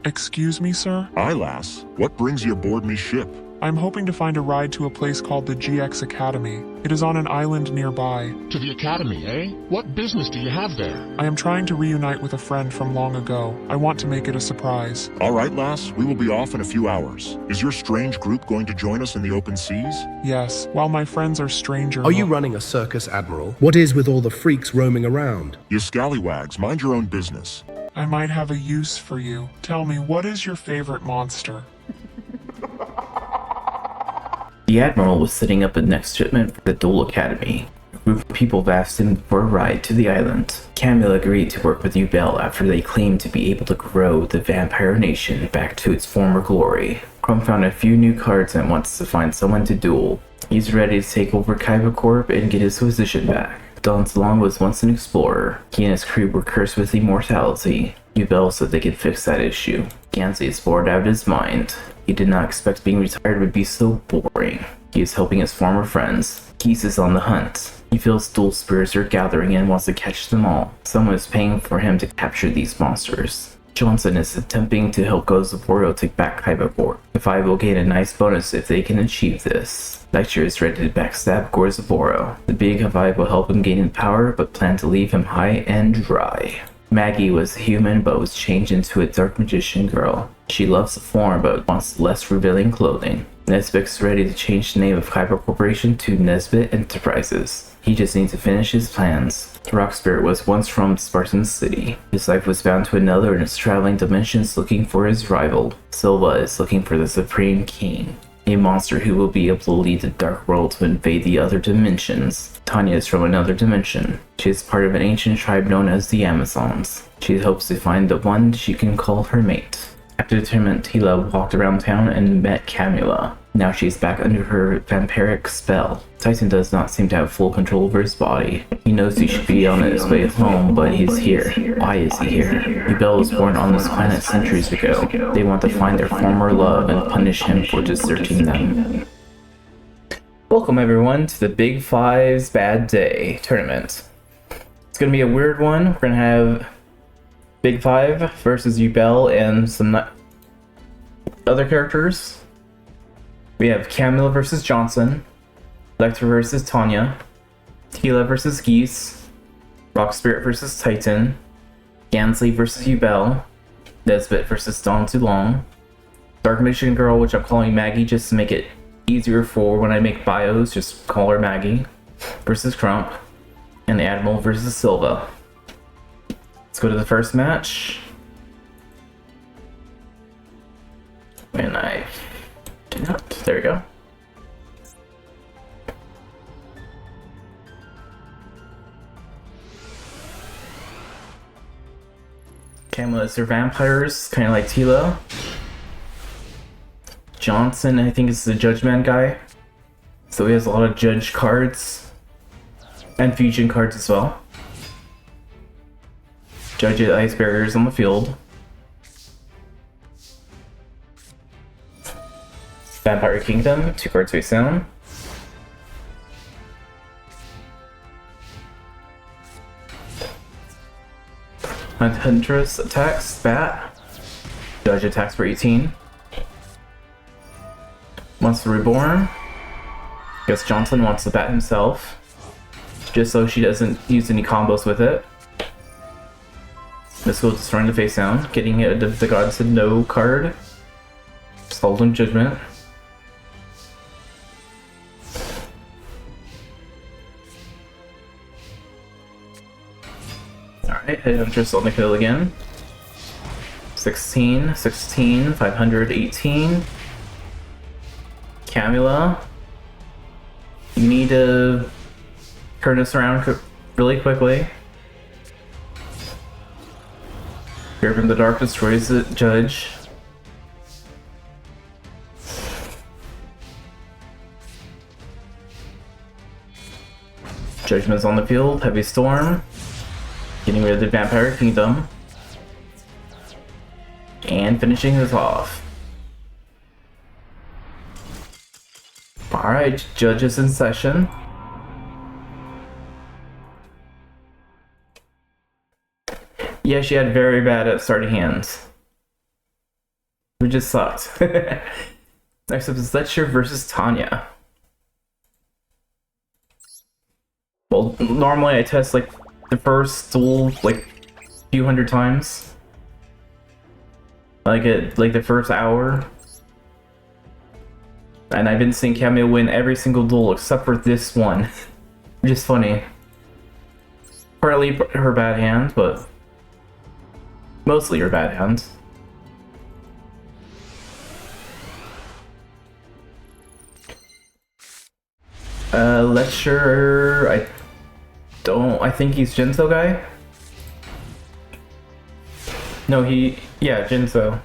Excuse me, sir? Aye, lass. What brings you aboard me ship? I'm hoping to find a ride to a place called the GX Academy. It is on an island nearby. To the academy, eh? What business do you have there? I am trying to reunite with a friend from long ago. I want to make it a surprise. All right, lass. We will be off in a few hours. Is your strange group going to join us in the open seas? Yes, while my friends are strangers. Are you running a circus, Admiral? What is with all the freaks roaming around? You scallywags, mind your own business. I might have a use for you. Tell me, what is your favorite monster? The Admiral was setting up a next shipment for the Duel Academy. A group of people asked him for a ride to the island. Camille agreed to work with Yubel after they claimed to be able to grow the Vampire Nation back to its former glory. Crumb found a few new cards and wants to find someone to duel. He's ready to take over Kaiba Corp and get his position back. Don Salon was once an explorer. He and his crew were cursed with immortality. Yubel said they could fix that issue. Gansey is bored out of his mind. He did not expect being retired would be so boring. He is helping his former friends. Geese is on the hunt. He feels dual spirits are gathering and wants to catch them all. Someone is paying for him to capture these monsters. Johnson is attempting to help Gozaboro take back Kaiba Corp. The five will gain a nice bonus if they can achieve this. Lecture is ready to backstab Gorzaboro. The big Hawaii will help him gain in power, but plan to leave him high and dry. Maggie was human but was changed into a dark magician girl. She loves the form but wants less revealing clothing. Nesbit's ready to change the name of Kaiba Corporation to Nesbit Enterprises. He just needs to finish his plans. Rock Spirit was once from Spartan City. His life was bound to another in its traveling dimensions looking for his rival. Silva is looking for the Supreme King, a monster who will be able to lead the Dark World to invade the other dimensions. Tanya is from another dimension. She is part of an ancient tribe known as the Amazons. She hopes to find the one she can call her mate. After the tournament, Tila walked around town and met Camula. Now she's back under her vampiric spell. Titan does not seem to have full control over his body. He knows he should be on his way home, but he's here. Why is he here? Yubel was born on this planet centuries ago. They want to find their former love and punish him for deserting them. Welcome everyone to the Big Five's Bad Day tournament. It's gonna be a weird one. We're gonna have Big Five versus Yubel and some other characters. We have Camilla versus Johnson, Lecter versus Tanya, Tila versus Geese, Rock Spirit versus Titan, Gansley versus Yubel, Nesbit versus Don Toulon, Dark Magician Girl, which I'm calling Maggie just to make it easier for when I make bios, just call her Maggie, versus Crump, and the Admiral versus Silva. Let's go to the first match. And I did not. There we go. Camilla is their vampires, kind of like Tilo. Johnson, I think, is the Judgment guy. So he has a lot of Judge cards. And Fusion cards as well. Judge ice barriers on the field. Vampire Kingdom, 2 cards face down. Huntress attacks, Bat. Judge attacks for 18. Monster Reborn. Guess Johnson wants to bat himself, just so she doesn't use any combos with it. This will destroy the face down, getting it the Gods to No card. Solemn Judgment. Alright, Headhunter's on the kill again. 16, 16, 518. Camula, you need to turn this around really quickly. Fear from the Dark destroys the Judge. Judgment's on the field, Heavy Storm. Getting rid of the Vampire Kingdom. And finishing this off. Alright, Judge is in session. Yeah, she had very bad at starting hands. We just sucked. Next up is Lecture versus Tanya. Well, normally I test like the first duel like a few hundred times. Like the first hour. And I've been seeing Cameo win every single duel except for this one. Which is funny. Partly her bad hand, but mostly her bad hand. Lecture, I think he's Jinso guy? No, yeah, Jinso.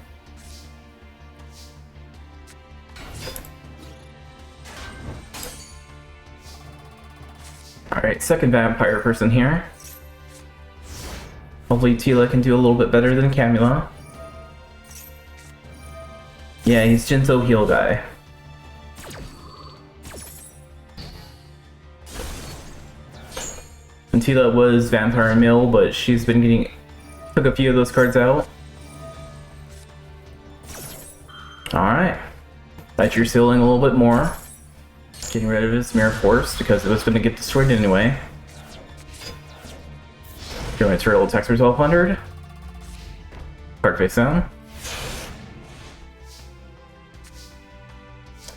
Alright, second vampire person here. Hopefully Tila can do a little bit better than Camula. Yeah, he's Jinso heal guy. And Tila was vampire male, but she's been took a few of those cards out. Alright. Bet you're sealing a little bit more. Getting rid of his Mirror Force because it was going to get destroyed anyway. Your material attacks for 1200. Card face down.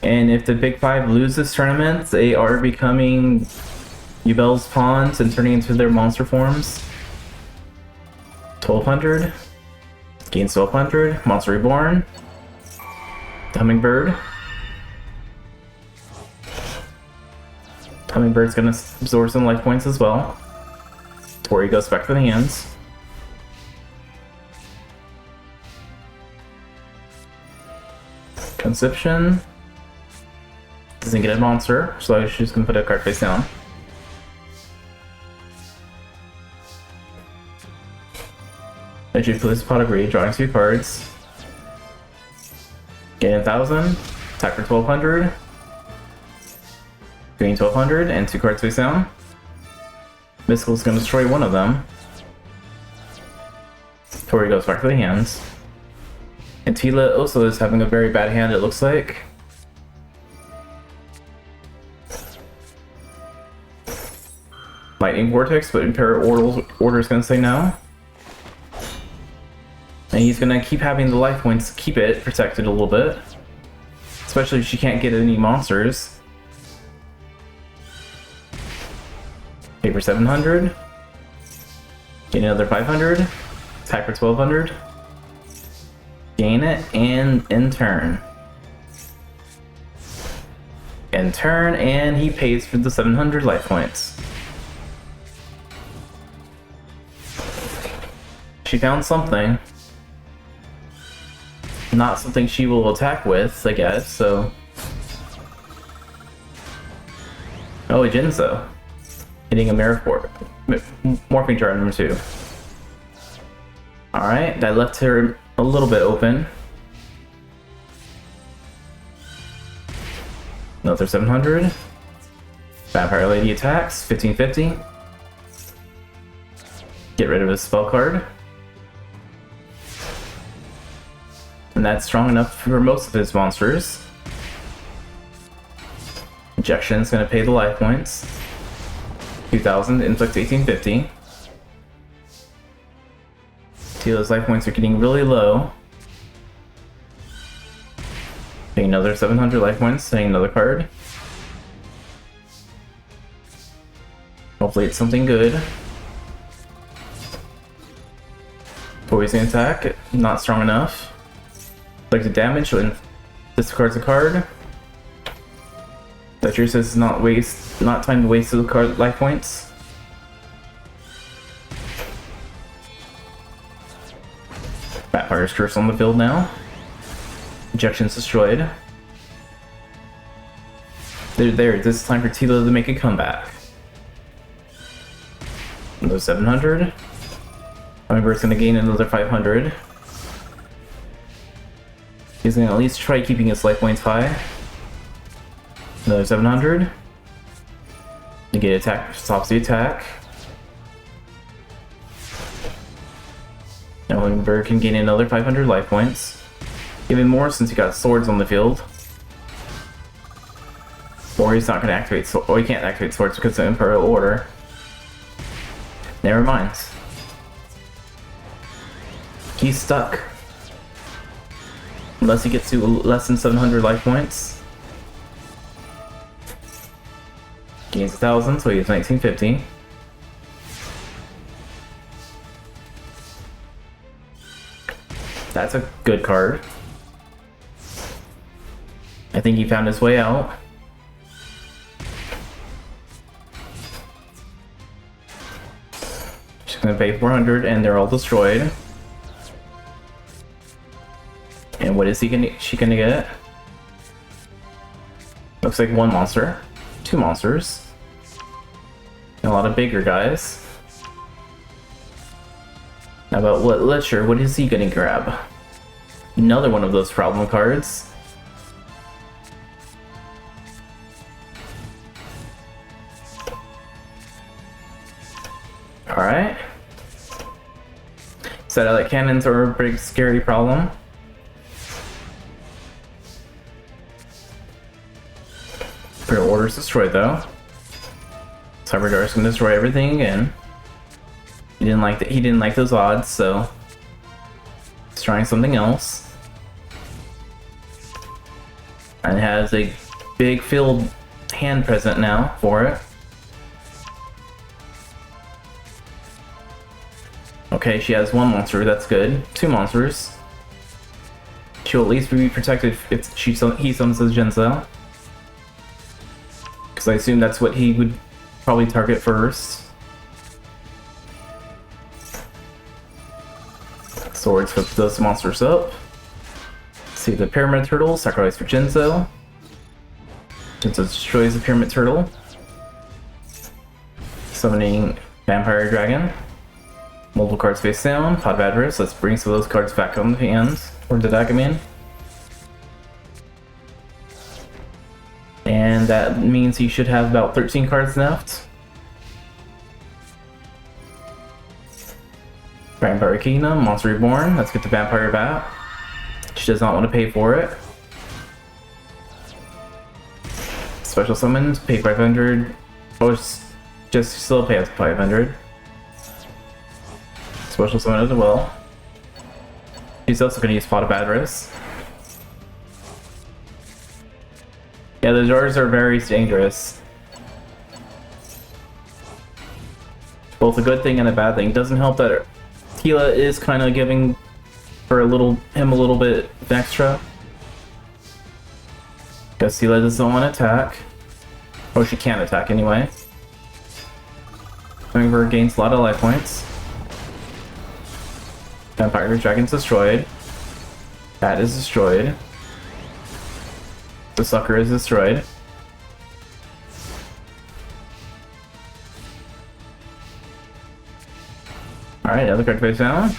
And if the Big Five lose this tournament, they are becoming Yubel's pawns and turning into their monster forms. 1200. Gains 1200. Monster Reborn. Hummingbird. Hummingbird's gonna absorb some life points as well. Tori goes back to the hands. Conception. Doesn't get a monster, so she's gonna put a card face down. Then she plays Pot of Greed, drawing 2 cards. Gain 1000. Attack for 1200. Gain 1200 and 2 cards face down. Mystical's gonna destroy one of them. Tori goes back to the hands. And Tila also is having a very bad hand, it looks like. Lightning Vortex, but Imperial Order's gonna say no. And he's gonna keep having the life points, keep it protected a little bit. Especially if she can't get any monsters. Paper 700. Gain another 500. Attack for 1200. Gain it, and end turn. End turn, and he pays for the 700 life points. She found something. Not something she will attack with, I guess, so... Oh, a Jinso. Hitting a Morphing Jar number 2. Alright, that left her a little bit open. Another 700. Vampire Lady attacks, 1550. Get rid of his spell card. And that's strong enough for most of his monsters. Injection's gonna pay the life points. 2000, inflict 1850. Tila's life points are getting really low. Getting another 700 life points, setting another card. Hopefully it's something good. Poison attack, not strong enough. Like the damage when discards a card. That yours says not time to waste the card life points. Vampire's Curse on the field now. Injection's destroyed. They're there. This is time for Tila to make a comeback. Another 700. Hummingbird's gonna gain another 500. He's gonna at least try keeping his life points high. Another 700. Negate attack, stops the attack. Now Hummingbird can gain another 500 life points. Even more since he got swords on the field. Or he's not going to activate or he can't activate swords because of Imperial Order. Never mind. He's stuck. Unless he gets to less than 700 life points. Gains 1,000, so he has 1950. That's a good card. I think he found his way out. She's gonna pay 400 and they're all destroyed. And what is she gonna get? Looks like one monster. Two monsters. And a lot of bigger guys. How about what is he gonna grab? Another one of those problem cards. Alright. Satellite cannons are a big scary problem. Imperial Order's destroyed though. Cyberdar's gonna destroy everything again. He didn't like those odds, so he's trying something else. And it has a big field hand present now for it. Okay, she has one monster, that's good. Two monsters. She'll at least be protected if he summons the Genzo. Because I assume that's what he would probably target first. Swords flip those monsters up. See the Pyramid Turtle, sacrifice for Genzo. Genzo destroys the Pyramid Turtle. Summoning Vampire Dragon. Multiple cards face down, Pot of Avarice. Let's bring some of those cards back on the hand, or the deck, I mean. And that means he should have about 13 cards left. Vampire Kingdom, Monster Reborn. Let's get the Vampire Bat. She does not want to pay for it. Special Summons, pay 500. Oh, just still pay us 500. Special Summon as well. He's also going to use Pot of Avarice. Yeah, the jars are very dangerous. Both a good thing and a bad thing. Doesn't help that Tila is kind of giving her him a little bit extra. Because Tila doesn't want to attack. Oh, she can't attack anyway. However, gains a lot of life points. Vampire Dragon's destroyed. Bat is destroyed. The Sucker is destroyed. Alright, another card face down.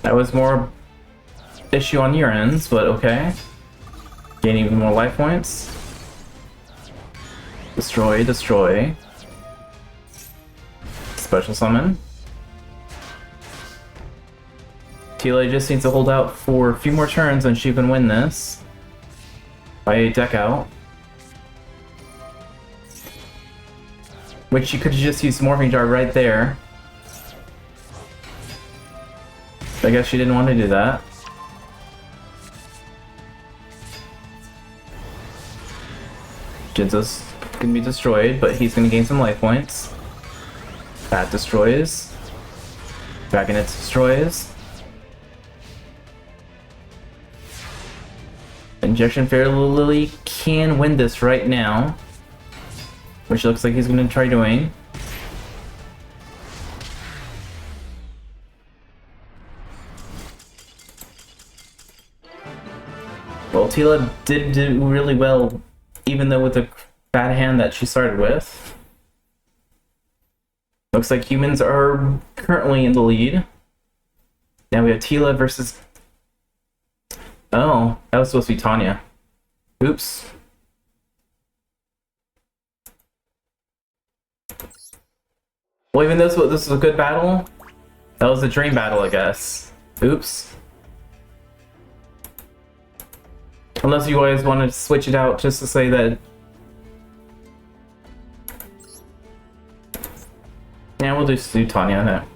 That was more issue on your ends, but okay. Gain even more life points. Destroy, destroy. Special summon. Tila just needs to hold out for a few more turns and she can win this. By a deck out. Which she could have just used Morphing Jar right there. I guess she didn't want to do that. Jinzo's gonna be destroyed, but he's gonna gain some life points. Bat destroys. Dragonet destroys. Injection Fair Lily can win this right now. Which looks like he's gonna try doing. Well, Tila did do really well, even though with the bad hand that she started with. Looks like humans are currently in the lead. Now we have Tila versus... Oh, that was supposed to be Tanya. Oops. Well, even though this was a good battle, that was a dream battle, I guess. Oops. Unless you guys wanted to switch it out just to say that. Yeah, we'll just do Tanya now.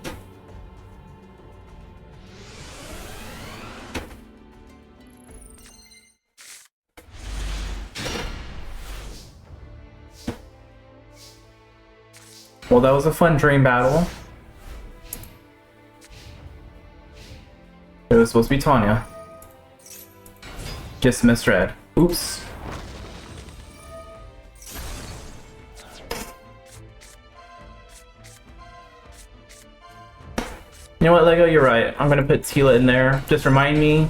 Well, that was a fun dream battle. It was supposed to be Tanya. Just misread. Oops. You know what, Lego? You're right. I'm gonna put Tila in there. Just remind me.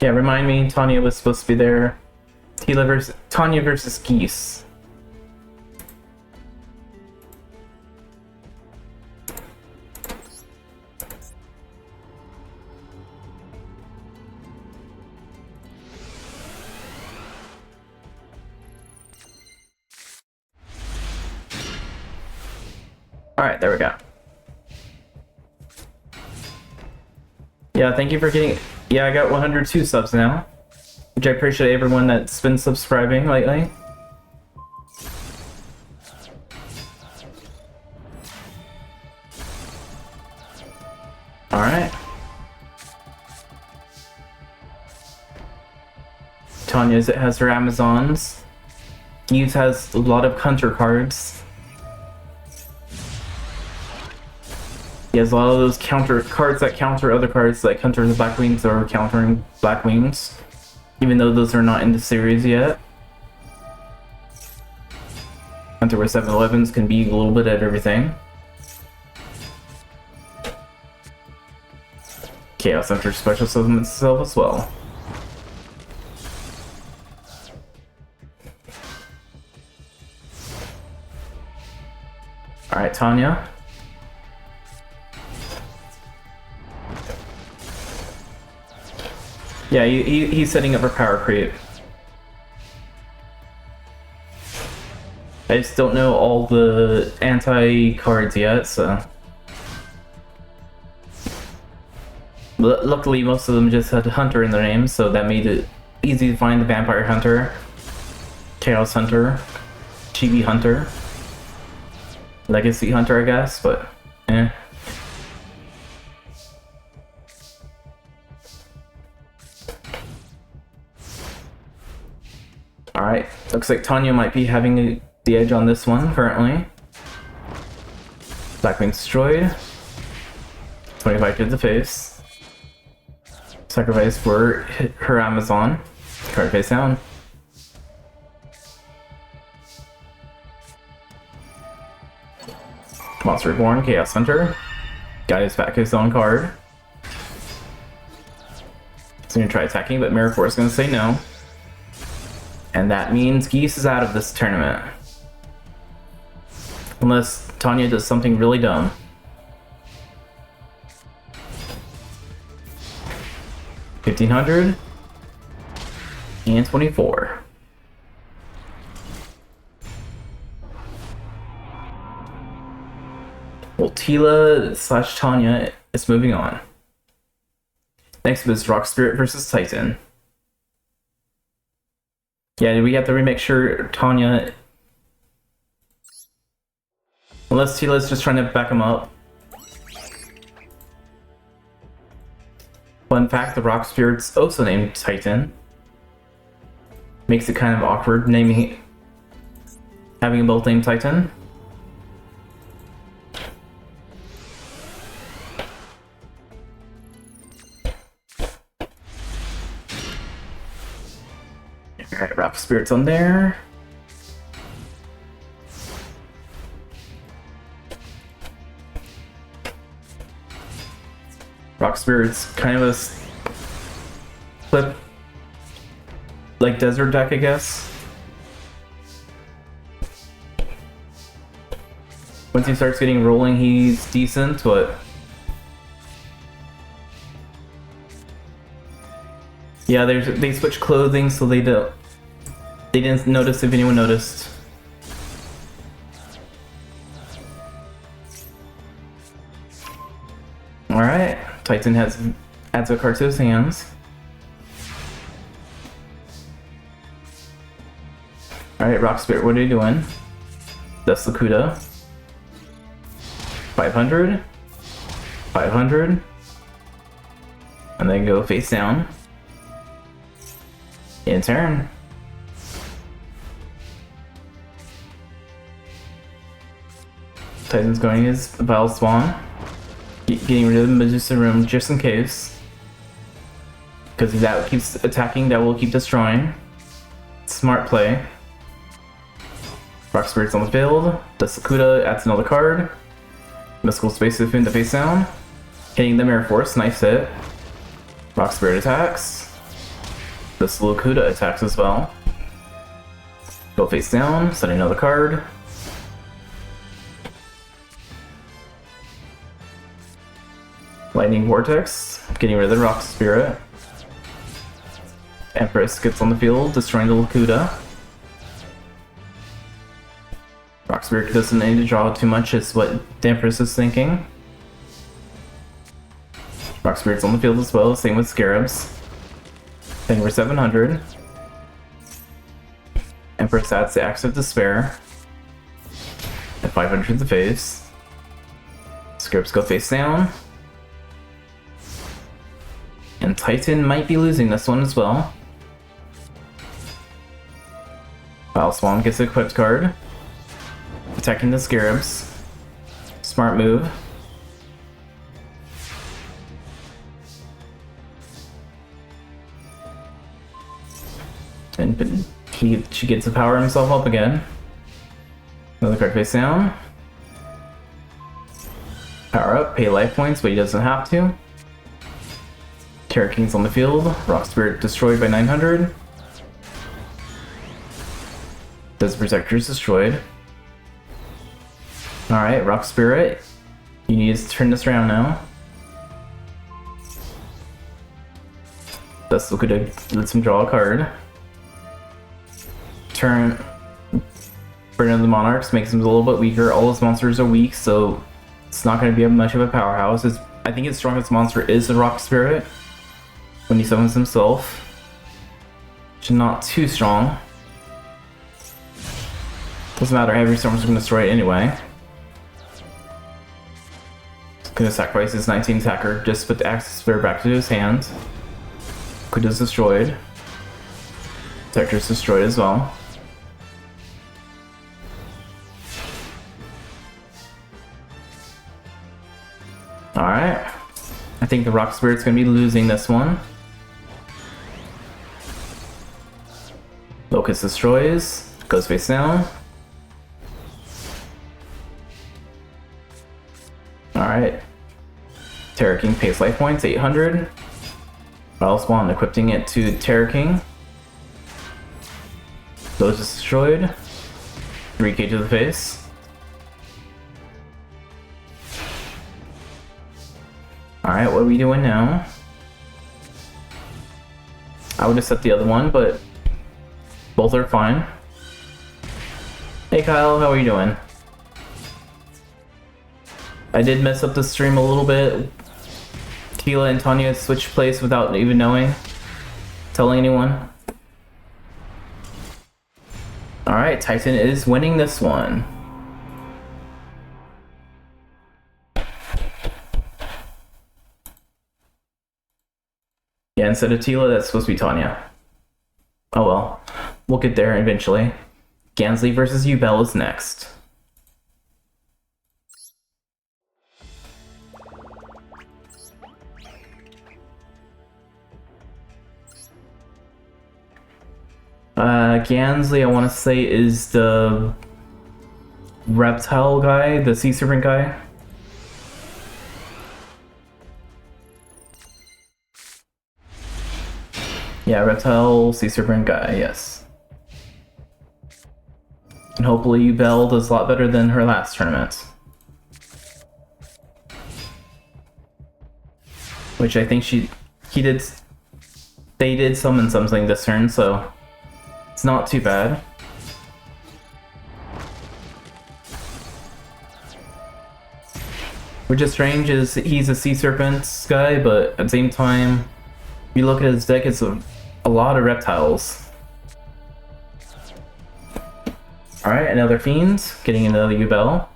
Yeah, remind me. Tanya was supposed to be there. Tanya versus Geese. Alright, there we go. Yeah, thank you for getting... Yeah, I got 102 subs now. Which I appreciate everyone that's been subscribing lately. Alright. Tanya has her Amazons. Geese has a lot of counter cards. He has a lot of those counter cards that counter other cards that counter the Black Wings or countering Black Wings. Even though those are not in the series yet. Hunter with 7-Elevens can be a little bit at everything. Chaos Hunter special summon itself as well. Alright, Tanya. Yeah, he's setting up for power creep. I just don't know all the anti-cards yet, so... Luckily, most of them just had Hunter in their names, so that made it easy to find the Vampire Hunter, Chaos Hunter, Chibi Hunter, Legacy Hunter, I guess, but eh. Alright, looks like Tanya might be having the edge on this one currently. Blackwing destroyed. 25 to the face. Sacrifice for her Amazon. Card face down. Monster Reborn, Chaos Hunter. Got his back his own card. He's gonna try attacking, but Miracore is gonna say no. And that means Geese is out of this tournament. Unless Tanya does something really dumb. $1,500 and 24. Well, Tila / Tanya is moving on. Next is Rock Spirit versus Titan. Yeah, we have to make sure Tanya... Unless Tila's just trying to back him up. Fun fact, the Rock Spirit's also named Titan. Makes it kind of awkward naming... having them both named Titan. Alright, Rock Spirit's on there. Rock Spirit's kind of a flip, like desert deck, I guess. Once he starts getting rolling, he's decent, but Yeah, they switched clothing so they didn't notice if anyone noticed. Alright, Titan adds a card to his hands. Alright, Rock Spirit, what are you doing? That's Lakuta. 500. 500. And then go face down. In turn. Titan's going his Vile Swan. Getting rid of the Medusa Room just in case. Because if that keeps attacking, that will keep destroying. Smart play. Rock Spirit's on the field. Dasukuda adds another card. Mystical Space Siphon to face down. Hitting the Mirror Force, nice hit. Rock Spirit attacks. The Slokuda attacks as well. Go face down, set another card. Lightning Vortex, getting rid of the Rock Spirit. Empress gets on the field, destroying the Lakuda. Rock Spirit doesn't need to draw too much, is what the Empress is thinking. Rock Spirit's on the field as well, same with Scarabs. Then we're 700. Empress adds the Axe of Despair. At 500 in the face. Scarabs go face down. And Titan might be losing this one as well. Vile Swan gets an equipped card. Attacking the Scarabs. Smart move. And she gets to power himself up again. Another card face down. Power up, pay life points, but he doesn't have to. Terra King's on the field. Rock Spirit destroyed by 900. Desert Protector is destroyed. Alright, Rock Spirit. You need to turn this around now. That's looking to let him draw a card. Turn Burden of the Monarchs makes him a little bit weaker. All his monsters are weak, so it's not going to be much of a powerhouse. I think his strongest monster is the Rock Spirit when he summons himself. Which is not too strong. Doesn't matter, Heavy Storm's going to destroy it anyway. He's going to sacrifice his 19 attacker just to put the Axe of Despair back to his hand. Kuda's destroyed. Protector's destroyed as well. Alright. I think the Rock Spirit's gonna be losing this one. Locust destroys. Goes face down. Alright. Terra King pays life points, 800. Vile Swan equipping it to Terra King. Those is destroyed. 3k to the face. Alright, what are we doing now? I would have set the other one, but both are fine. Hey Kyle, how are you doing? I did mess up the stream a little bit. Tila and Tanya switched place without even knowing. Telling anyone. Alright, Titan is winning this one. Yeah, instead of Tila, that's supposed to be Tanya. Oh well. We'll get there eventually. Gansley versus Yubel is next. Gansley, I want to say, is the reptile guy, the sea serpent guy. Yeah, reptile, sea serpent guy, yes. And hopefully Yubel does a lot better than her last tournament. Which I think he did they did summon something this turn, so it's not too bad. Which is strange is he's a Sea Serpent guy, but at the same time, if you look at his deck, it's a lot of reptiles. Alright, another Fiend, getting another Yubel.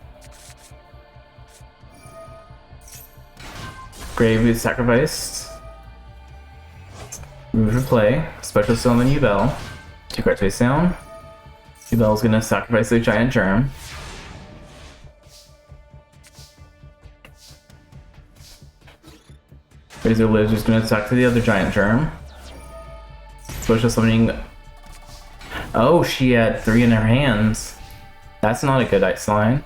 Grave is sacrificed. Move to play. Special summon Yubel. 2 cards face down. Yubel's gonna sacrifice the Giant Germ. Razor Lizard's gonna attack to the other Giant Germ. Special summoning. Oh, she had 3 in her hands. That's not a good ice line.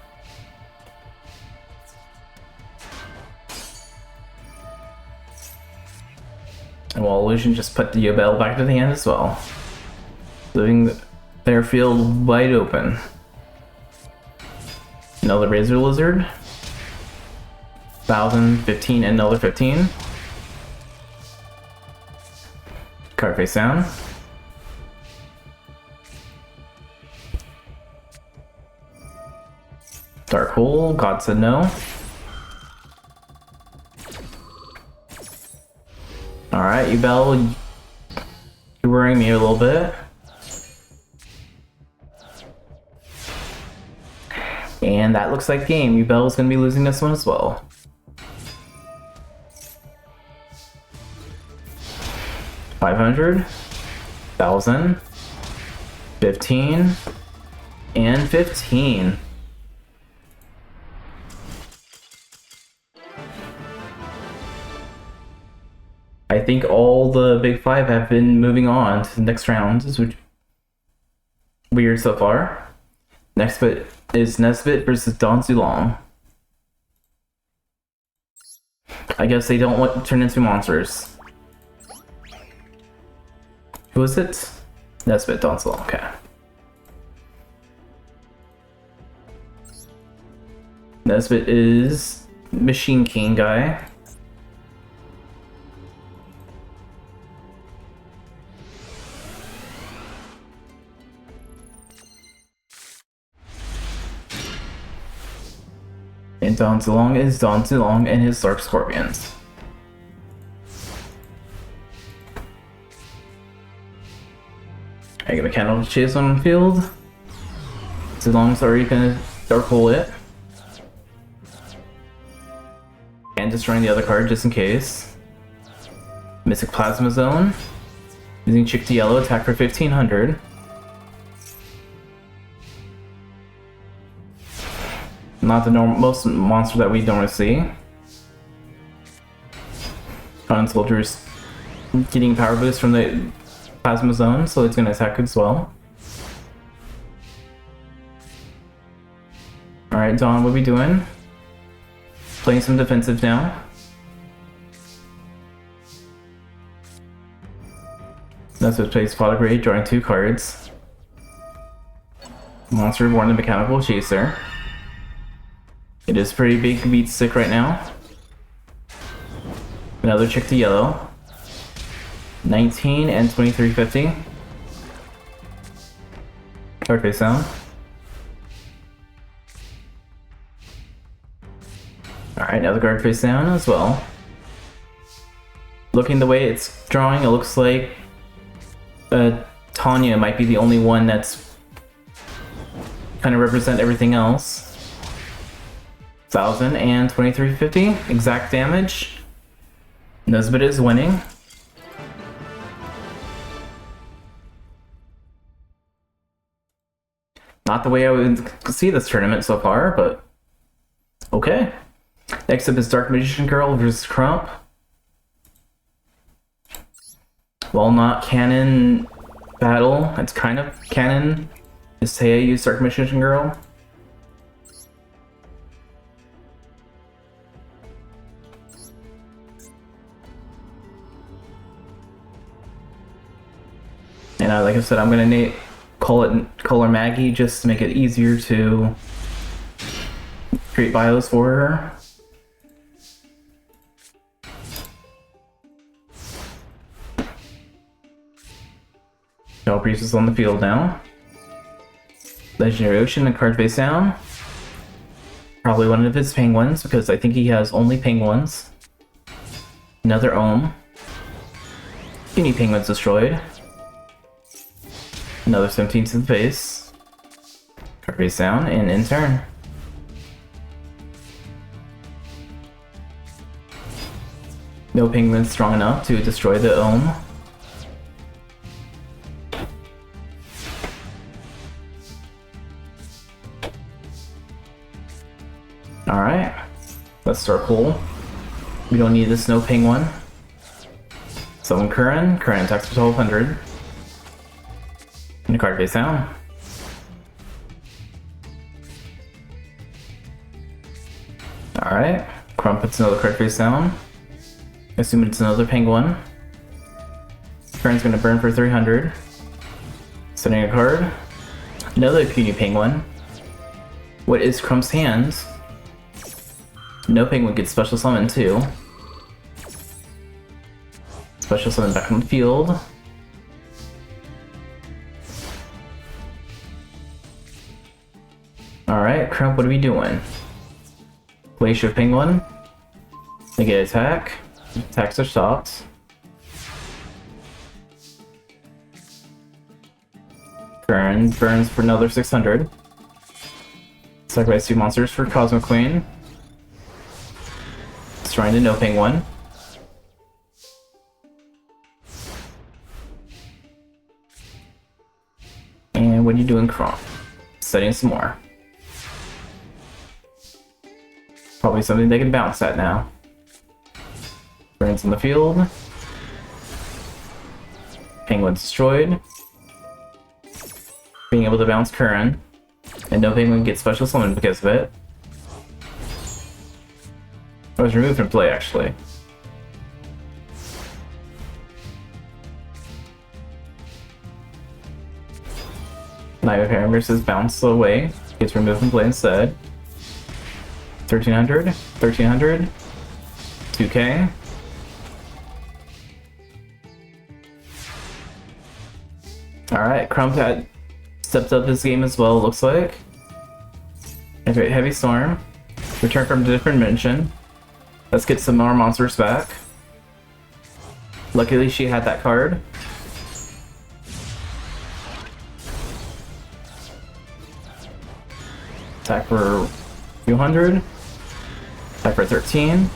And Wall Illusion just put the Yubel back to the hand as well, leaving their field wide open. Another Razor Lizard. 1,000, 15, and another 15. Card face down. Dark Hole, God said no. Alright, Yubel, you're worrying me a little bit. And that looks like game. Yubel is going to be losing this one as well. $500, 1,000, 15, and 15. I think all the big 5 have been moving on to the next round, which weird so far. Next bit is Nesbit versus Don Zulong. I guess they don't want to turn into monsters. Who is it? Nesbit, Don Zulong, okay. Nesbit is Machine King guy. And Don Zulong is Don Zulong and his Dark Scorpions. I get Mechanical Chase on the field. Zulong's already gonna Dark Hole it. And destroying the other card just in case. Mystic Plasma Zone. Using Chick to Yellow, attack for 1,500. Not the most monster that we normally see. Common Soldier's getting power boost from the Plasma Zone, so it's going to attack as well. Alright, Dawn, what are we doing? Playing some defensive now. That's what plays Pot of Grade, drawing 2 cards. Monster Reborn the Mechanical Chaser. It is pretty big beat stick right now. Another Chick to Yellow. 19 and 2350. Card face down. Alright, another card face down as well. Looking the way it's drawing, it looks like Tanya might be the only one that's kind of represent everything else. 1,000 and 2350. Exact damage. Nesbit is winning. Not the way I would see this tournament so far, but okay. Next up is Dark Magician Girl versus Crump. While not canon battle, it's kind of canon. Is Taya use Dark Magician Girl? And like I said, I'm gonna call her Maggie just to make it easier to create bios for her. Shell Priest is on the field now. Legendary Ocean and card face down. Probably one of his penguins, because I think he has only penguins. Another Ohm. Puny penguins destroyed. Another 17 to the face. Card face down, and in turn. No penguins strong enough to destroy the Ohm. Alright, let's start cool. We don't need the Snow Penguin. Summon Curran attacks for 1200. And a card face down. Alright, Crump puts another card face down. Assuming it's another penguin. Curran's gonna burn for 300. Sending a card. Another puny penguin. What is Crump's hands? No penguin gets special summon too. Special summon back on the field. Alright, Crump, what are we doing? Glacier Penguin. They get attack. Attacks are stopped. Burn burns for another 600. Sacrifice 2 monsters for Cosmic Queen. Destroying the No Penguin. And what are you doing, Crump? Studying some more. Probably something they can bounce at now. Burns in the field. Penguin destroyed. Being able to bounce Curran. And no penguin gets special summoned because of it. I was removed from play, actually. Knight of Heron versus Bounce Away. Gets removed from play instead. 1300, 1300, 2k. Alright, Crump had stepped up his game as well, looks like. Okay, Heavy Storm. Return from a different dimension. Let's get some more monsters back. Luckily she had that card. Attack for a few hundred. Attack for 13.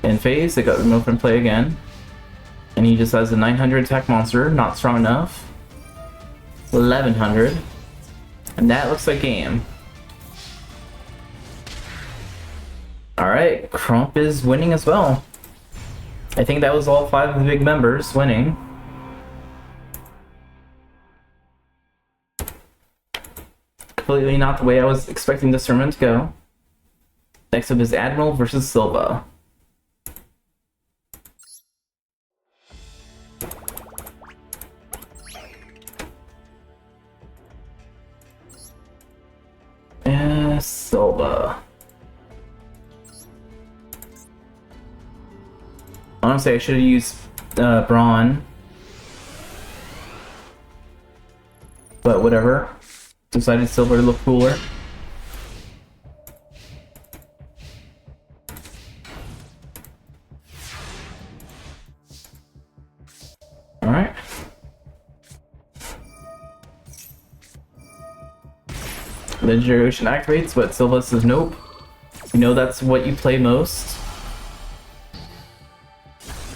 In phase, it got removed from play again. And he just has a 900 attack monster, not strong enough. 1100. And that looks like game. Alright, Crump is winning as well. I think that was all 5 of the big members winning. Completely not the way I was expecting this tournament to go. Next up is Admiral versus Silva. Silva. Honestly, I should have used Brawn. But whatever. Decided Silver to look cooler. Alright. Legendary Ocean activates, but Silva says nope. You know that's what you play most.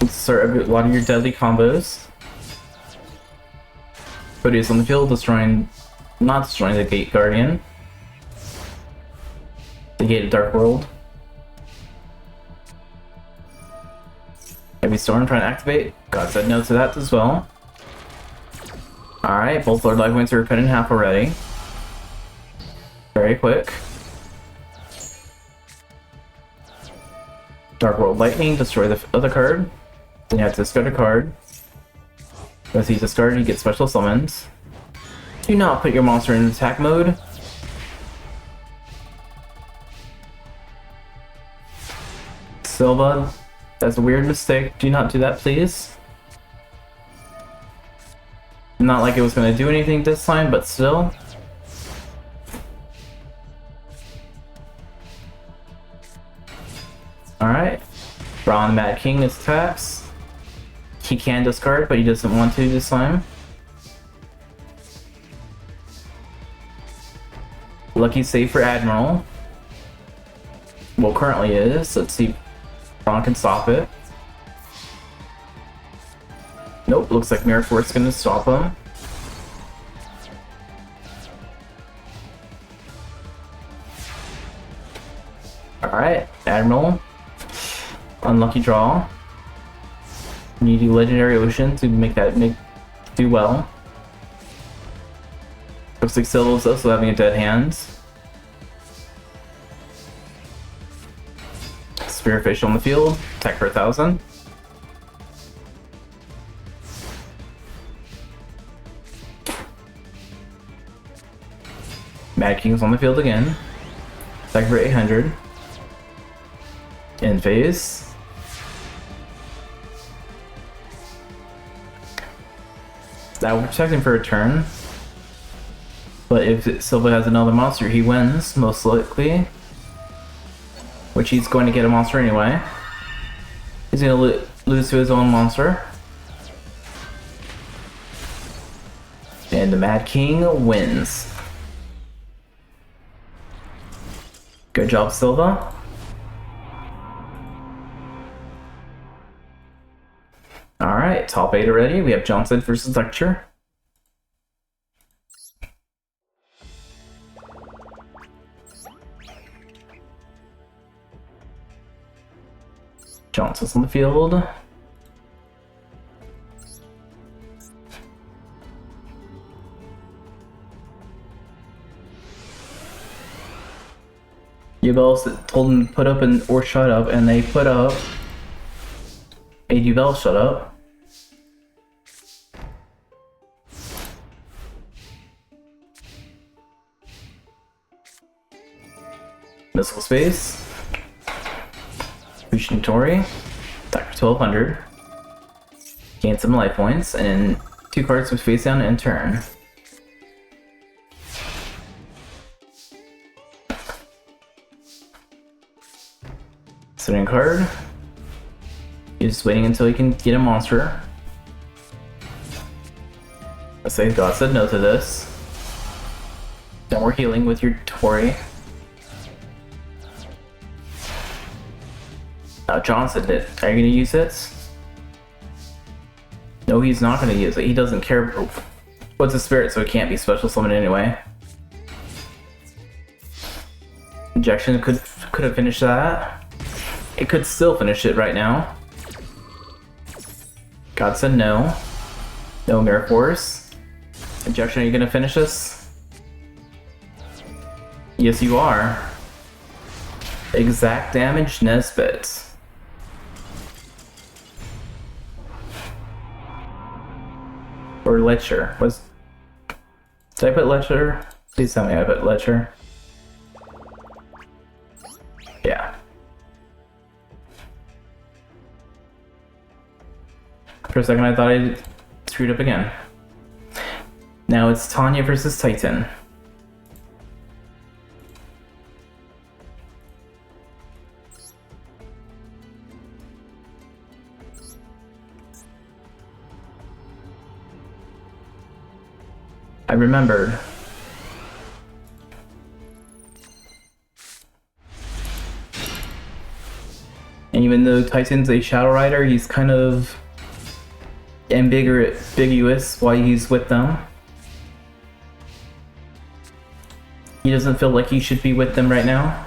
Start a lot of your deadly combos. Proteus on the field, not destroying the Gate Guardian. The Gate of Dark World. Heavy Storm trying to activate. God said no to that as well. Alright, both Lord Life Points are cut in half already. Very quick. Dark World Lightning, destroy the other card. Then you have to discard a card. As he's discarded, you get special summons. Do not put your monster in attack mode. Silva, that's a weird mistake. Do not do that, please. Not like it was going to do anything this time, but still. Alright. Braun Mad King attacks. He can discard, but he doesn't want to this time. Lucky save for Admiral. Well, currently is. Let's see if Braun can stop it. Nope, looks like Mirror Force is gonna stop him. Alright, Admiral. Unlucky draw. You do Legendary Ocean to make that do well. Looks like Sylva's also having a dead hand. Spearfish on the field. Attack for 1,000. Mad King's on the field again. Attack for 800. End phase. That will protect him for a turn. But if Silva has another monster, he wins, most likely. Which he's going to get a monster anyway. He's going to lose to his own monster. And the Mad King wins. Good job, Silva. Alright, top 8 already. We have Johnson versus Lecture. Johnson's on the field. Yubel told him to put up or shut up, and they put up. Hey, Yubel, shut up. Missile space. Tori. Attack for 1,200. Gain some life points, and 2 cards with face down and turn. Setting card. He's just waiting until he can get a monster. I say God said no to this. No more healing with your Tori. Now Johnson did. Are you gonna use it? No, he's not gonna use it. He doesn't care. What's a spirit, so it can't be special summoned anyway. Injection could have finished that. It could still finish it right now. God said no. No Mirror Force. Injection, are you gonna finish this? Yes, you are. Exact damage, Nesbit. Or Ledger. Did I put Ledger? Please tell me I put Ledger. Yeah. For a second I thought I screwed up again. Now it's Tanya versus Titan. I remembered. And even though Titan's a Shadow Rider, he's kind of ambiguous why he's with them. He doesn't feel like he should be with them right now.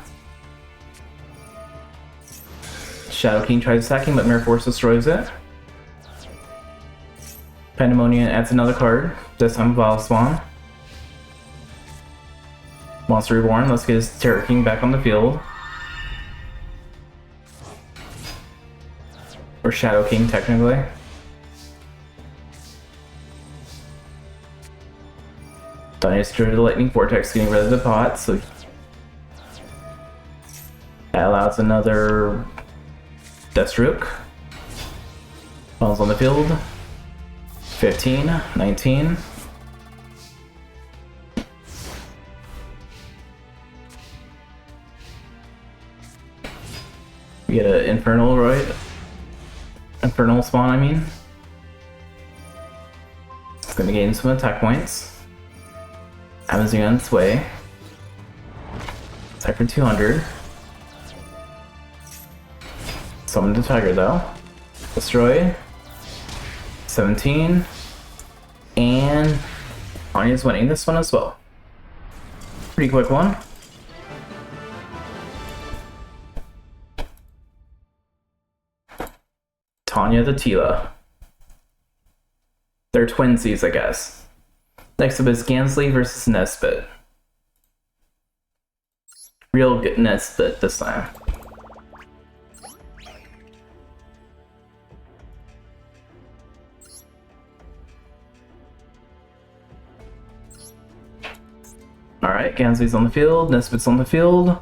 Shadow King tries attacking, but Mirror Force destroys it. Pandemonium adds another card, this time Vile Spawn. Monster Reborn, let's get his Terror King back on the field. Or Shadow King, technically. Dice through the Lightning Vortex, getting rid of the pot, so that allows another Deathstroke. Falls on the field. 15, 19. We get an Infernal, right? Infernal spawn, I mean. It's gonna gain some attack points. Amazing on its way. Attack for 200. Summon the tiger though. Destroy. 17. And Tanya's winning this one as well. Pretty quick one. Tanya the Tila. They're twinsies, I guess. Next up is Gansley versus Nesbit. Real good Nesbit this time. Alright, Gansley's on the field, Nesbit's on the field.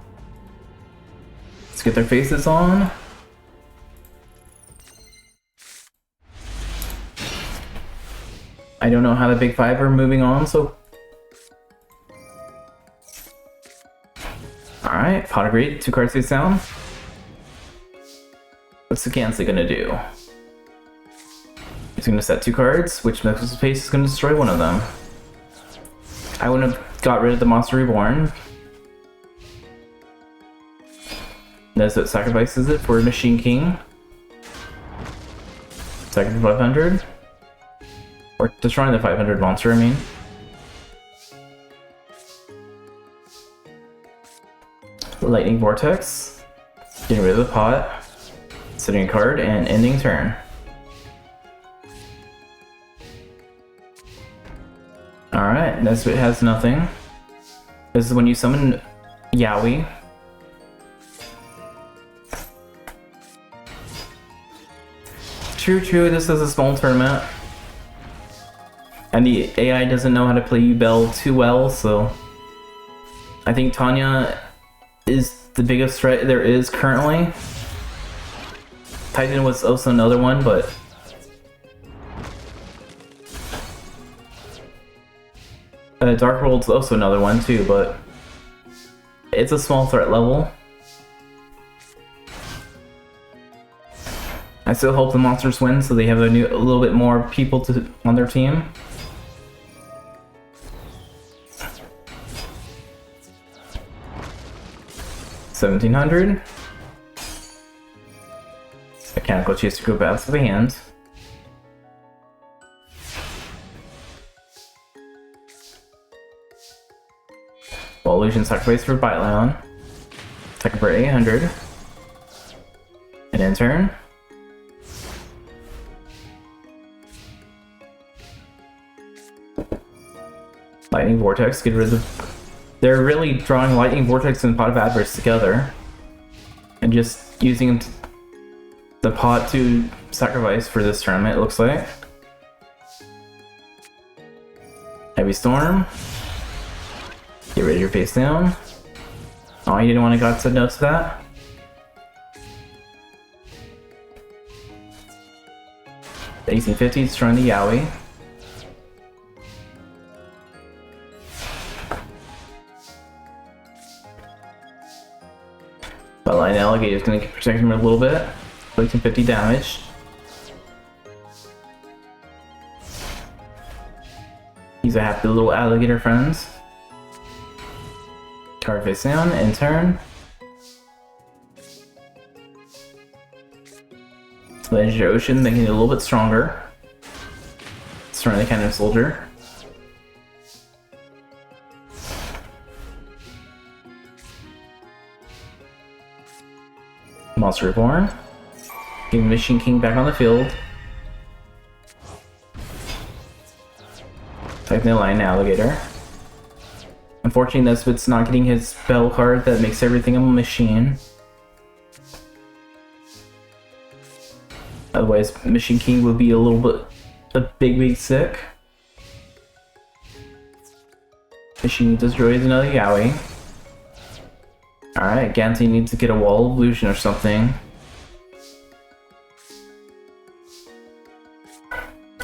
Let's get their faces on. I don't know how the big five are moving on, so... Alright, pot of greed, 2 cards face down. What's the Gansley gonna do? He's gonna set 2 cards, which makes his face is gonna destroy one of them. I wouldn't have got rid of the Monster Reborn. Nesbit sacrifices it for Machine King. Second for 500. Or destroying the 500 monster, I mean. Lightning Vortex. Getting rid of the pot. Setting a card and ending turn. Alright, Nesbit has nothing. This is when you summon Yowie. True, this is a small tournament. And the AI doesn't know how to play Yubel too well, so... I think Tanya is the biggest threat there is currently. Titan was also another one, but... Dark World's also another one too, but... It's a small threat level. I still hope the monsters win so they have a little bit more people on their team. $1,700. Mechanical Chaser go back to the hand. Well, Illusion sacrifice for Bite Lion. Second for 800. And in turn. Lightning Vortex, get rid of... They're really drawing Lightning Vortex and Pot of Adverse together. And just using the pot to sacrifice for this tournament, it looks like. Heavy Storm. Get rid of your face down. Oh, you didn't want to God said no to that? The 1850 destroying the Yowie. But Line Alligator is going to protect him a little bit. 1850 damage. He's a happy little alligator friends. Card face down, in turn. Legendary Ocean, making it a little bit stronger. Destroying the Cannon Soldier. Monster Reborn. Getting Machine King back on the field. Typing the Lion Alligator. Unfortunately, Nesbit's not getting his spell card that makes everything a machine. Otherwise, Machine King would be a big sick. Machine destroys another Yowie. Alright, Ganty needs to get a Wall of Illusion or something.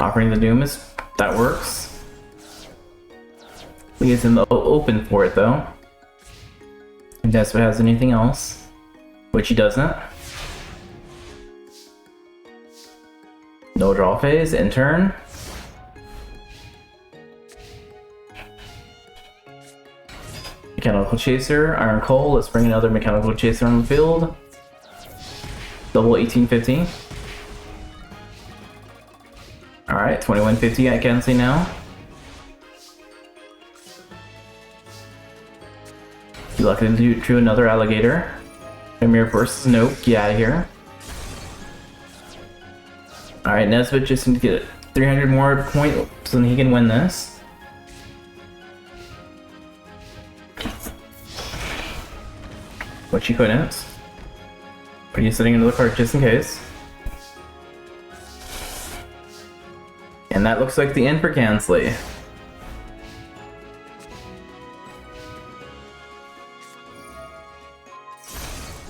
Offering the Doom that works. Leaves him open for it though. If Nesbit has anything else, which he doesn't. No draw phase, end turn. Mechanical Chaser, Iron Coal, let's bring another Mechanical Chaser on the field. Double 1850. Alright, 2150 I can see now. You lucky to drew another Alligator. Premier versus nope, get out of here. Alright, Nesbit just needs to get 300 more points so then he can win this. Which he couldn't. But he's setting another card just in case. And that looks like the end for Gansley.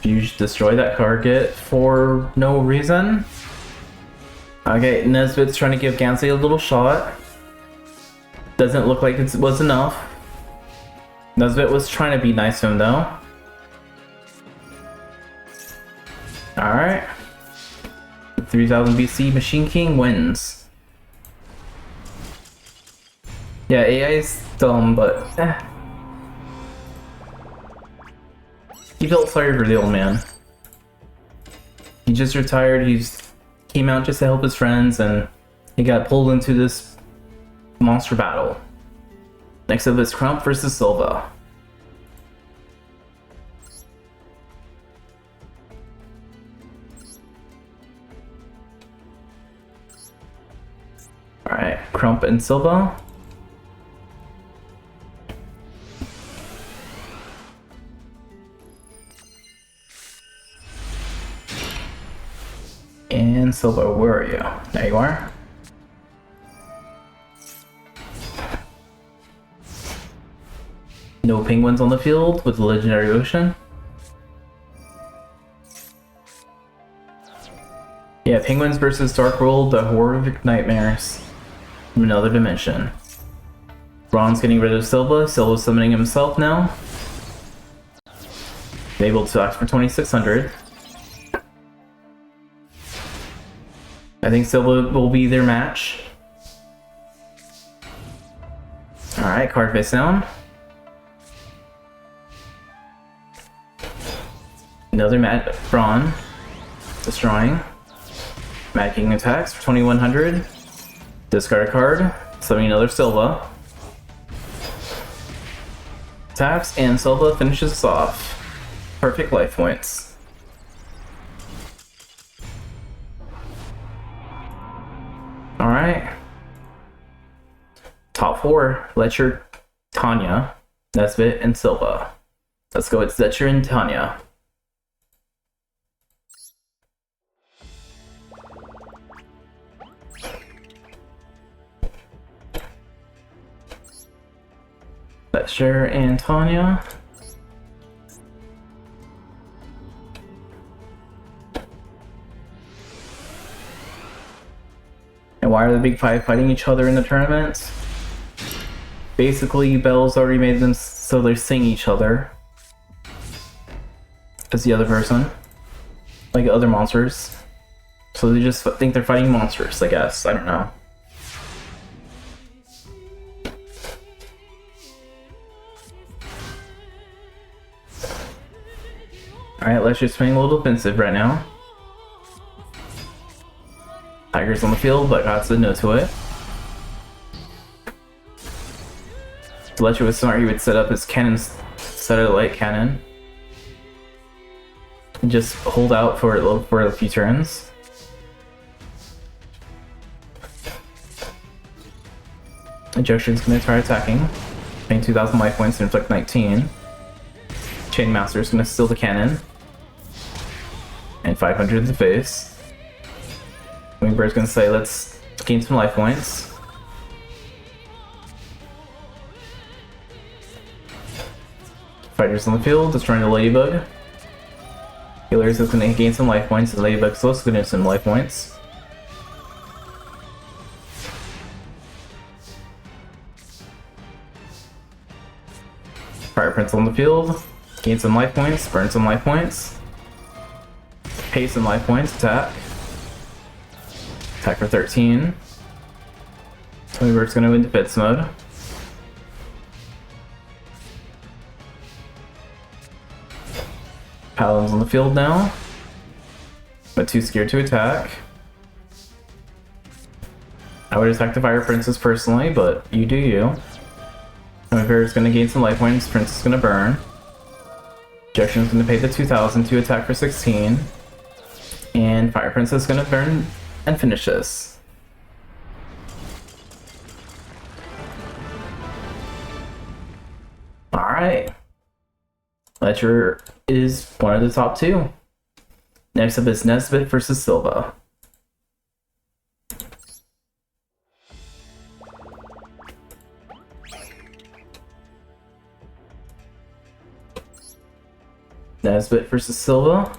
You destroy that target for no reason. Okay, Nesbit's trying to give Gansley a little shot. Doesn't look like it was enough. Nesbit was trying to be nice to him though. Alright. 3000 BC Machine King wins. Yeah, AI is dumb, but he felt sorry for the old man. He just retired, came out just to help his friends, and he got pulled into this monster battle. Next up is Crump versus Silva. Alright, Crump and Silva. And Silva, where are you? There you are. No penguins on the field with the legendary ocean. Yeah, penguins versus Dark World, the horrific nightmares from another dimension. Ron's getting rid of Silva. Silva's summoning himself now. Able to act for 2600. I think Silva will be their match. Alright, card face down. Another Brawn. Destroying. Mad King attacks for 2100. Discard a card. Summoning another Silva. Attacks, and Silva finishes us off. Perfect life points. Alright. Top 4. Letcher, Tanya, Nesbit, and Silva. Let's go with Letcher and Tanya. Letcher and Tanya. And why are the big five fighting each other in the tournaments? Basically, Yubel's already made them so they're seeing each other as the other person, like other monsters. So they just think they're fighting monsters, I guess. I don't know. Alright, let's just playing a little defensive right now. Tiger's on the field, but got said no to it. If Letcher was smart, he would set up his cannons, set a light cannon. And just hold out for a few turns. Injection's gonna try attacking. Paying 2000 life points to inflict 19. Chainmaster's gonna steal the cannon. And 500 in the face. Wingbird's gonna say, let's gain some life points. Fighters on the field, destroying the Ladybug. Healers is gonna gain some life points, and Ladybug's also gonna gain some life points. Prince on the field. Gain some life points, burn some life points. Pay some life points, attack. Attack for 13. Songbirds gonna go into defense mode. Paladin's on the field now, but too scared to attack. I would attack the Fire Princess personally, but you do you. Songbirds gonna gain some life points, Princess is gonna burn. Ejection's gonna pay the 2,000 to attack for 16. And Fire Princess is gonna burn and finish this. Alright. Ledger is one of the top two. Next up is Nesbit versus Silva. Nesbit versus Silva.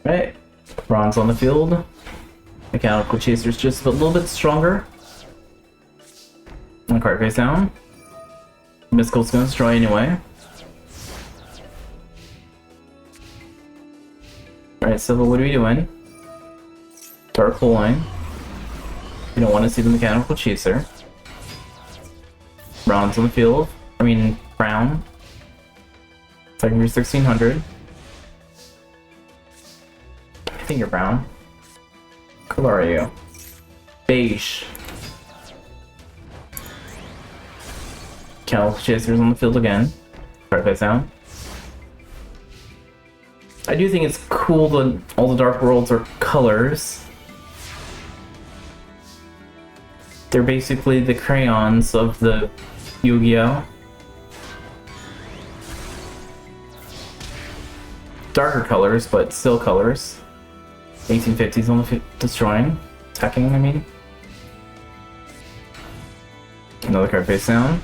Alright, Bronze on the field. Mechanical Chaser's just a little bit stronger. And card face down. Mystical's gonna destroy anyway. Alright, Silva, what are we doing? Dark Holing. You don't want to see the Mechanical Chaser. Bronze on the field. I mean, Brown. Second year 1600. I think you're brown. What color are you? Beige. Mechanical Chaser's on the field again. Card face down. I do think it's cool that all the Dark Worlds are colors. They're basically the crayons of the Yu-Gi-Oh! Darker colors, but still colors. 1850s on the destroying. Attacking, I mean. Another card face down.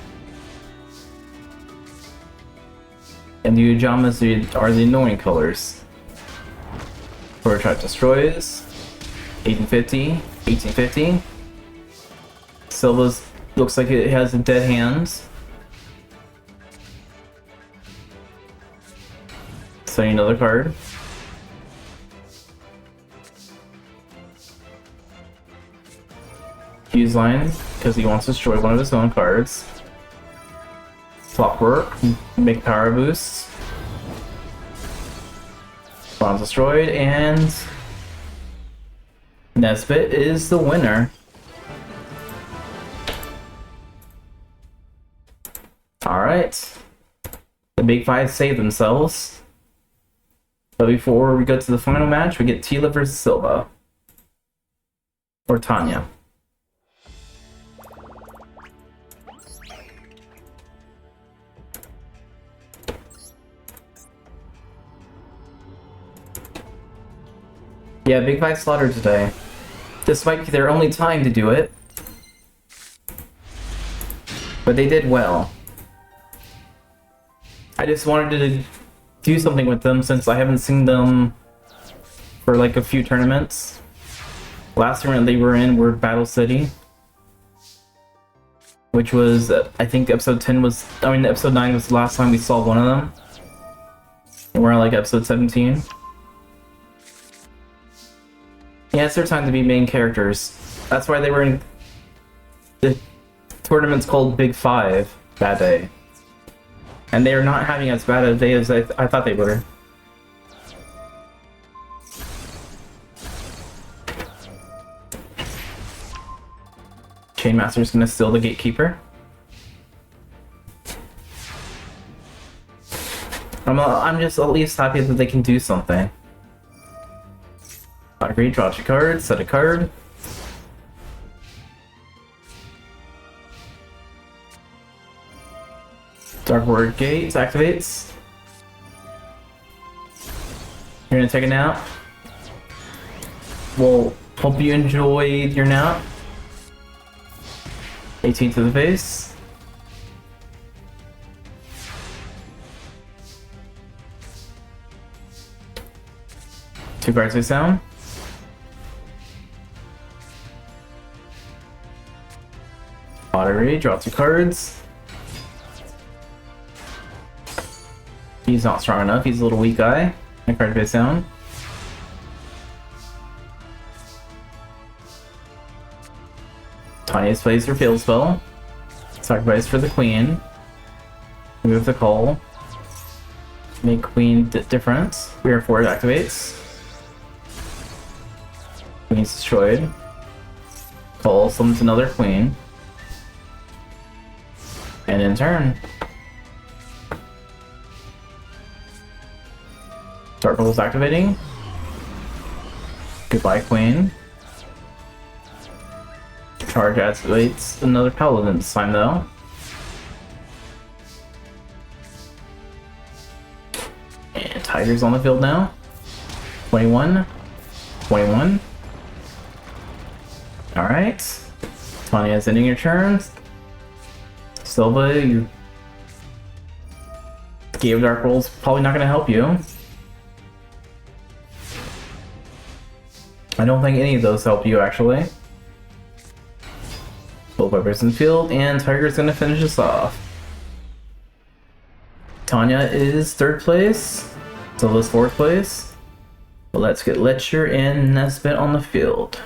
And the Ujamas are the annoying colors. Forward Track destroys. 1850, 1850. Silva's looks like it has a dead hand. Setting another card. Fuse line, because he wants to destroy one of his own cards. Clockwork, make power boosts. Bronze destroyed, and Nesbit is the winner. Alright. The big five save themselves. But before we go to the final match, we get Tila versus Silva. Or Tanya. Yeah, Big Five slaughtered today. This might be their only time to do it. But they did well. I just wanted to do something with them since I haven't seen them for like a few tournaments. Last tournament they were in were Battle City. Which was, I think episode 10 was, I mean episode 9 was the last time we saw one of them. And we're on like episode 17. Yeah, it's their time to be main characters. That's why they were in the tournament's called Big Five that day. And they are not having as bad a day as I thought they were. Chainmaster's gonna steal the Gatekeeper. I'm just at least happy that they can do something. Agree, draw a card, set a card. Dark Word Gate activates. You're gonna take a nap. Well, Hope you enjoyed your nap. 18 to the face. Two cards face down. Pottery, draw 2 cards. He's not strong enough, he's a little weak guy. A card face down. Tanya's plays her field spell. Sacrifice for the queen. Remove the call. Make queen different. Weird 4 activates. Queen's destroyed. Call summons another queen. And in turn. Dark Rule's activating. Goodbye, queen. Charge activates another paladin this time though. And Tiger's on the field now. 21. 21. Alright. Tanya's ending your turn. Silva, you gave Dark Rolls probably not gonna help you. I don't think any of those help you actually. Both Vipers in the field, and Tiger's gonna finish us off. Tanya is 3rd place, Silva's 4th place. But let's get Letcher and Nesbit on the field.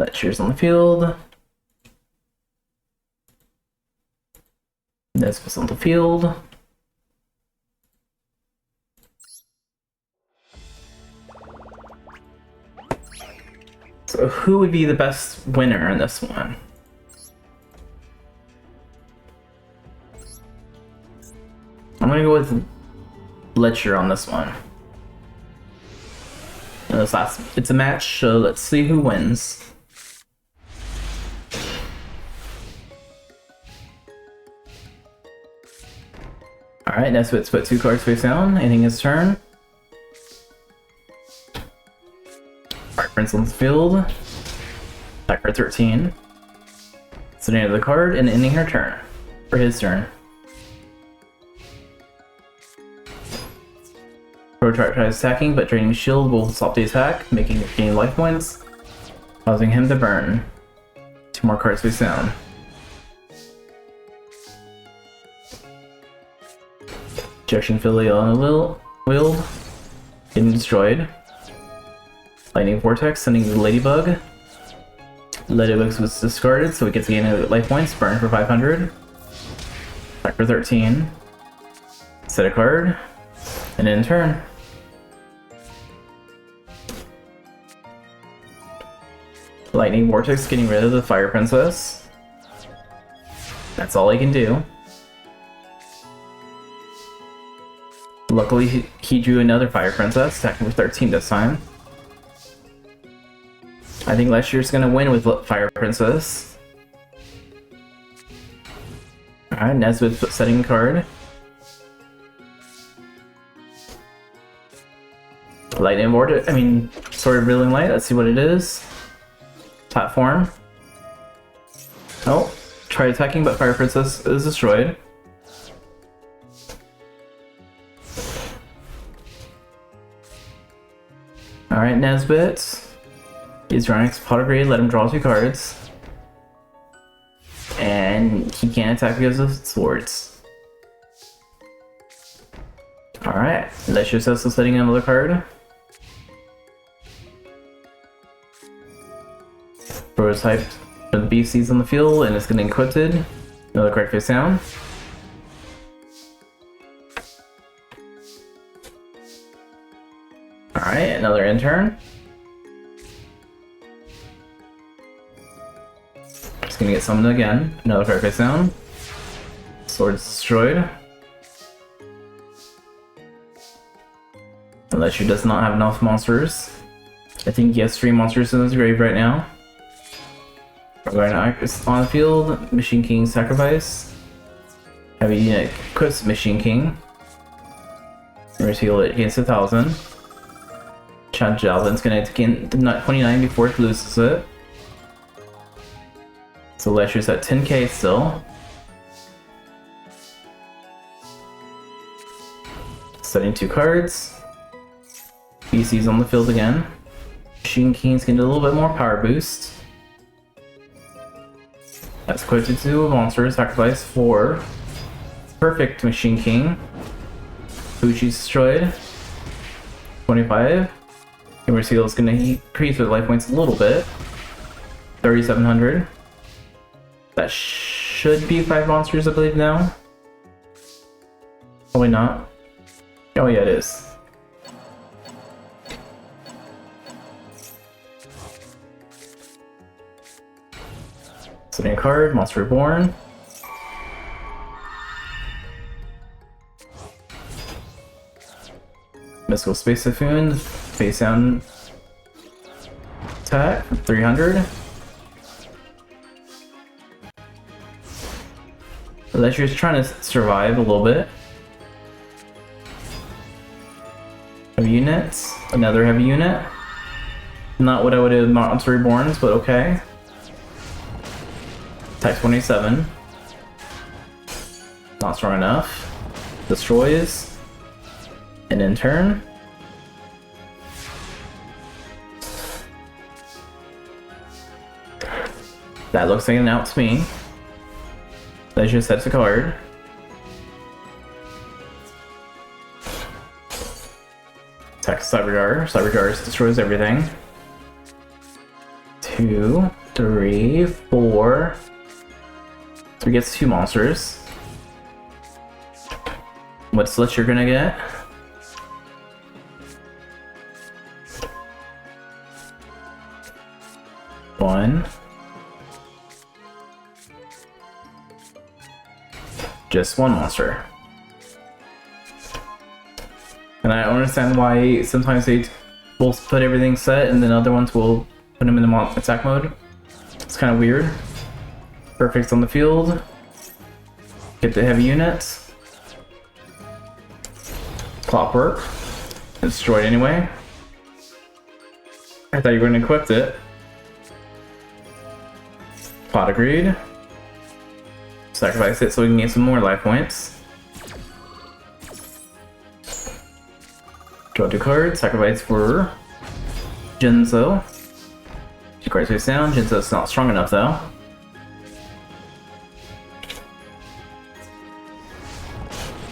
Letcher's on the field. Nesbit's on the field. So who would be the best winner in this one? I'm gonna go with Letcher on this one. And this last, it's a match, so let's see who wins. Alright, Nesbit's put 2 cards face down, ending his turn. Alright, Prince on the field. Attack card 13. Sitting into the card and ending her turn. For his turn. Protractor tries attacking, but draining shield will stop the attack, making it gain life points, causing him to burn. 2 more cards face down. Ejection Filial on the wield. Getting destroyed. Lightning Vortex, sending the Ladybug. Ladybug was discarded, so it gets gain of life points. Burn for 500. Attack for 13. Set a card. And end turn. Lightning Vortex getting rid of the Fire Princess. That's all he can do. Luckily, he drew another Fire Princess, attacking for 13 this time. I think last year's gonna win with Fire Princess. Alright, Nesbit setting a card. Lightning Vortex, Sword of Brilliant Light, let's see what it is. Platform. Oh, tried attacking, but Fire Princess is destroyed. Alright, Nesbit. He's drawing Pottery, let him draw 2 cards. And he can't attack because of swords. Alright, Letcher's also setting another card. Prototype for the BC's on the field and it's getting equipped. Another card face down. Alright, another intern. Just gonna get summoned again. Another card face down. Sword's destroyed. Letcher does not have enough monsters. I think he has 3 monsters in his grave right now. We're going to Icarus on the field. Machine King sacrifice. Heavy unit equips Machine King. Reveal it against 1,000. Chad Javelin's gonna gain 29 before it loses it. So Leisure's at 10k still. Setting 2 cards. BC's on the field again. Machine King's getting a little bit more power boost. That's equipped to a monster, sacrifice 4. Perfect Machine King. Fuji's destroyed. 25. Gamer Seal is going to increase with life points a little bit. 3,700. That should be 5 monsters, I believe, now. Probably not. Oh yeah, it is. Setting a card, Monster Reborn. Mystical Space Typhoon, face down attack, 300. Leisure's trying to survive a little bit. Heavy units, another heavy unit. Not what I would have Monster Reborns, but okay. Type 27. Not strong enough. Destroys. And in turn. That looks like an out to me. Leisure sets a card. Attacks Cyberjar. Cyberjar destroys everything. 2, 3, 4. So he gets 2 monsters. What's Leisure gonna get? One. Just 1 monster. And I don't understand why sometimes they will put everything set and then other ones will put them in the attack mode. It's kind of weird. Perfect's on the field. Get the heavy units. Clockwork. Destroyed anyway. I thought you were going to equip it. Plot agreed. Sacrifice it so we can get some more life points. Draw 2 cards, sacrifice for Jinzo. 2 cards face down. Jinzo's not strong enough though.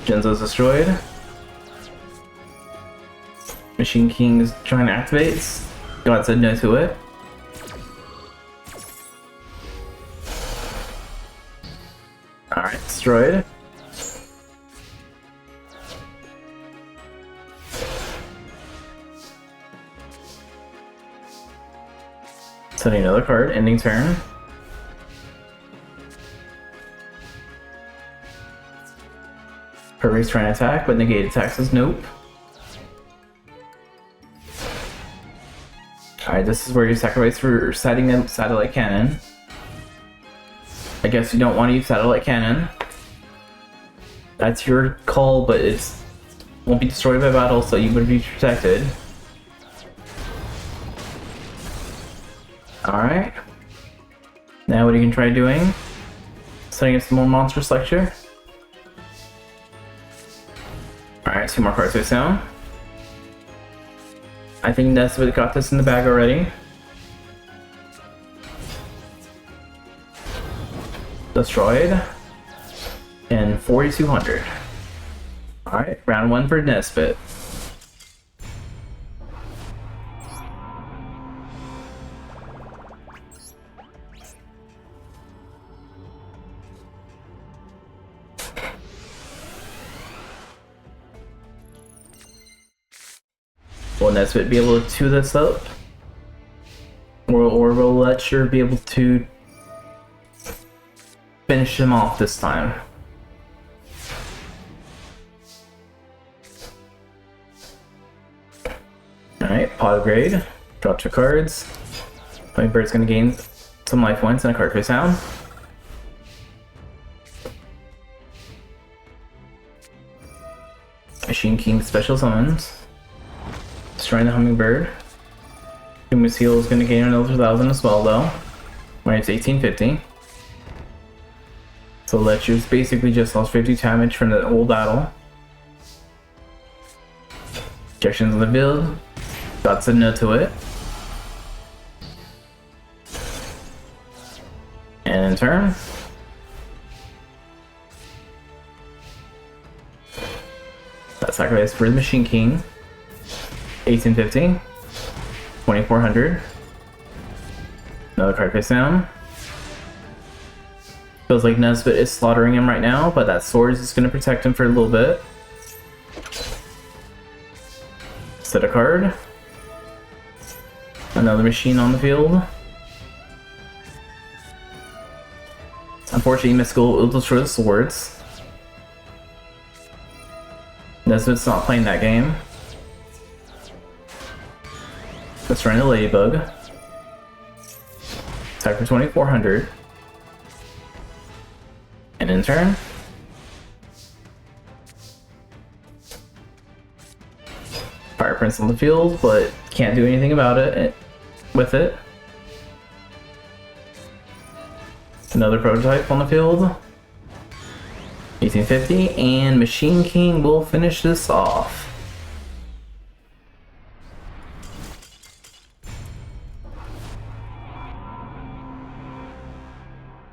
Jinzo's destroyed. Machine King is trying to activate. God said no to it. Alright, destroyed. Setting another card, ending turn. Perfect's trying to attack, but negate attack says nope. Alright, this is where you sacrifice for setting a satellite cannon. I guess you don't want to use satellite cannon. That's your call, but it won't be destroyed by battle, so you would be protected. Alright. Now what you can try doing? Setting up some more monster lecture. Alright, 2 more cards face down. I think that's what got this in the bag already. Destroyed. And 4,200. Alright, round 1 for Nesbit. Will Nesbit be able to 2 this up? Or will Letcher be able to finish him off this time? Alright, pot upgrade. Drop 2 cards. Bird's gonna gain some life points and a card face down. Machine King special summons. Destroying the Hummingbird. Human's Heal is going to gain another 1,000 as well, though. When it's 1850. So Lechu's basically just lost 50 damage from the old battle. Injections on the field. Got a no to it. And in turn. That sacrifice for the Machine King. 1850. 2400. Another card face down. Feels like Nesbit is slaughtering him right now, but that sword is going to protect him for a little bit. Set a card. Another machine on the field. Unfortunately, Mystical will destroy the swords. Nesbit's not playing that game. Destroying the Ladybug. Attack for 2400. And in turn. Fire Prince on the field, but can't do anything about it with it. Another prototype on the field. 1850, and Machine King will finish this off.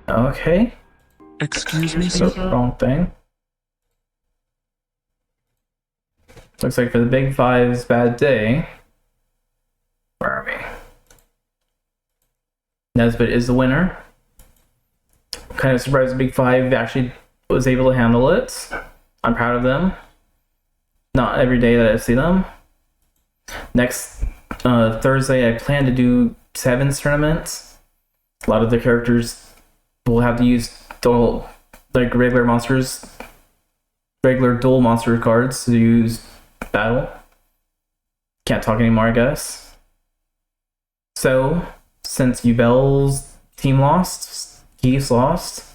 Okay. Excuse me, sir? Wrong thing. Looks like for the Big Five's bad day. Where are we? Nesbit is the winner. Kind of surprised the Big Five actually was able to handle it. I'm proud of them. Not every day that I see them. Next Thursday, I plan to do Sevens tournaments. A lot of the characters will have to use dual, like regular monsters, regular dual monster cards to use battle. Can't talk anymore, I guess. So, since Yubel's team lost, Keith's lost,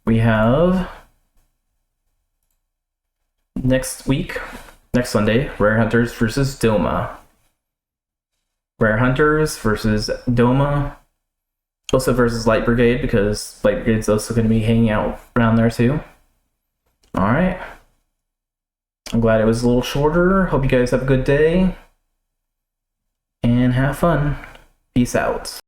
we have next week, next Sunday, Rare Hunters versus Doma. Rare Hunters versus Doma. Also versus Light Brigade, because Light Brigade's also going to be hanging out around there too. Alright. I'm glad it was a little shorter. Hope you guys have a good day. And have fun. Peace out.